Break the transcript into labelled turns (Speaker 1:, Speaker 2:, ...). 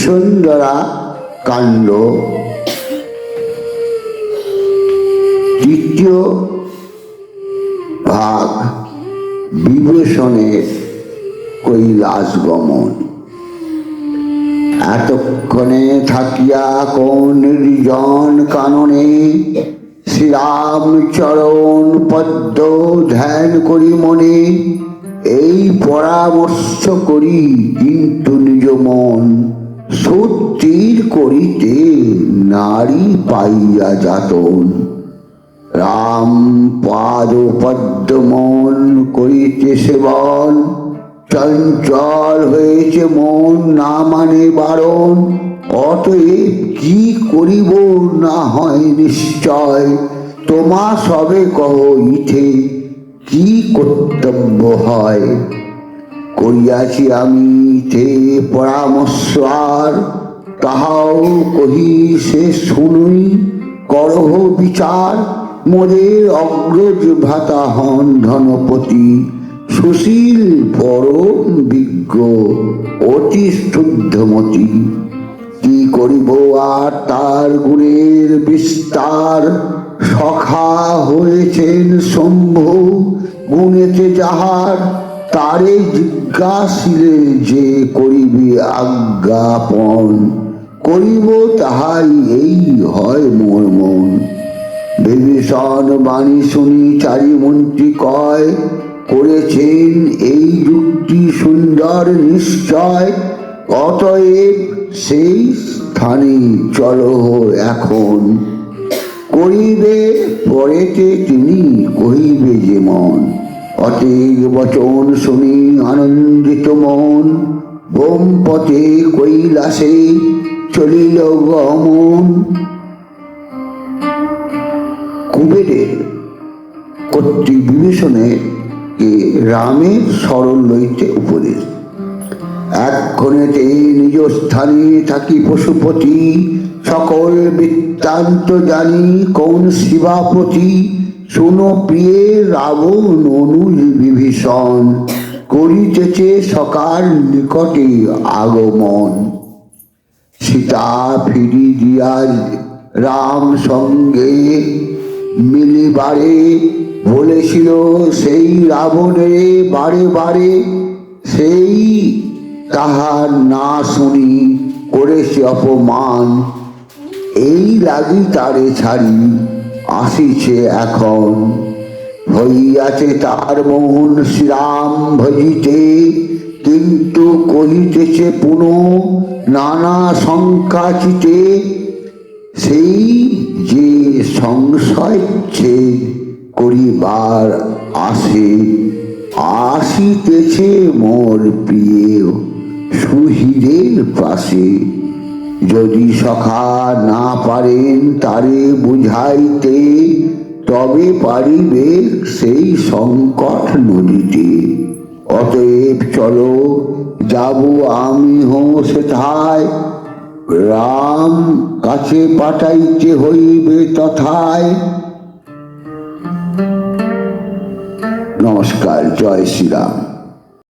Speaker 1: সুন্দরা কাণ্ড তৃতীয় ভাগ, বিভীষণের কৈলাস গমন। এতক্ষণে থাকিয়া কোন নির্জন কাননে শ্রীরাম চরণ পদ্ম ধ্যান করি মনে, এই পরামর্শ করি কিন্তু নিজ মন, সত্যির করিতে নারী পাইয়া যাতন। রাম পাদ পদ্ম মন করিতে সেবন, চঞ্চল হয়েছে মন না মানে বারণ। অতএব কি করিব না হয় নিশ্চয়, তোমা সবে কহ ইথে কি কর্তব্য হয়। করিয়াছি আমি ইথে পরামর্শ আর, তাহাও কহি সে শুনুই করহ বিচার। মোদের অগ্রজ ভ্রাতা হন ধনপতি, সুশীল পরম বিজ্ঞ অতি শুদ্ধমতি। কি করিব আর তার গুণের বিস্তার, সখা হয়েছেন শম্ভু গুণেতে যাহার। তারে জিজ্ঞাসিলে যে করিবে আজ্ঞাপন, করিব তাহাই এই হয় মোর মন। বিভীষণ বাণী শুনি চারি মন্ত্রী কয়, করেছেন এই যুক্তি সুন্দর নিশ্চয়। অতএব সেই স্থানে চলো এখন, করিবে পরেতে তিনি কহিবে যেমন। অতের বচন শুনি আনন্দিত মন, বোমপথে কৈলাসে চলিল গমন। কুবেরের কর্তৃক বিভীষণের রামের স্মরণ লইতে উপদেশ। এক্ষণেতে নিজ স্থানে থাকি পশুপতি, সকল বৃত্তান্ত জানি কোন শিবাপতি। শুনো প্রিয়ে রাবণ অনুজ বিভীষণ, করিতেছে সকার নিকটে আগমন। সীতা ফিরি দিয়া রাম সঙ্গে মিলিবারে, বলেছিল সেই রাবণে বারে বারে। সেই তাহার না শুনি করেছে অপমান, এই লাগি তারে ছাড়ি আসিছে এখন। হইয়াছে তার মন শ্রীরাম ভজিতে, কিন্তু কহিতেছে পুনঃ নানা শঙ্কা চিতে। সেই যে সংশয় করিবার আসে, আসিতেছে মোর প্রিয় সুহৃদের পাশে। যদি সখা না পারেন তারে বুঝাইতে, তবে পারিবে সেই সংকট নদীতে। অতএব চলো যাব আমি সেথায়, রাম কাছে পাঠাইতে হইবে তথায়। নমস্কার, জয় শ্রীরাম।